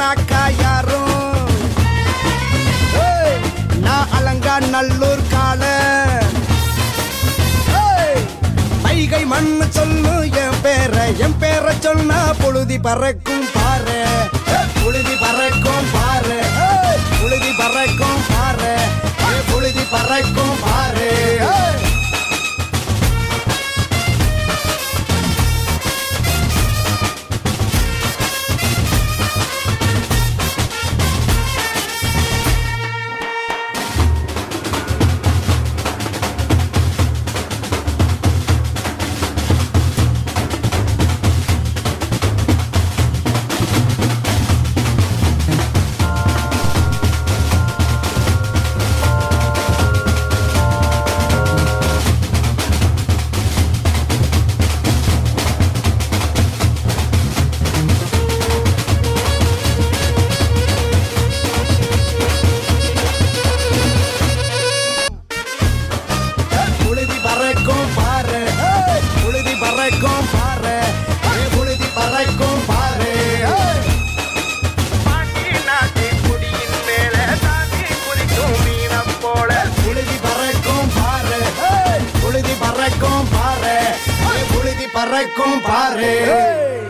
சொன்னாக்கா யாரும் நான் அலங்கா நல்லூர் கால வைகை மண்ணு சொல்லு என் பேரை சொன்னா புழுதி பறக்கும் பாரு புழுதி பறக்கும் பாரு புழுதி பறக்கும் பாரு புழுதி பறக்கும் பாரு பறக்கும் பாரு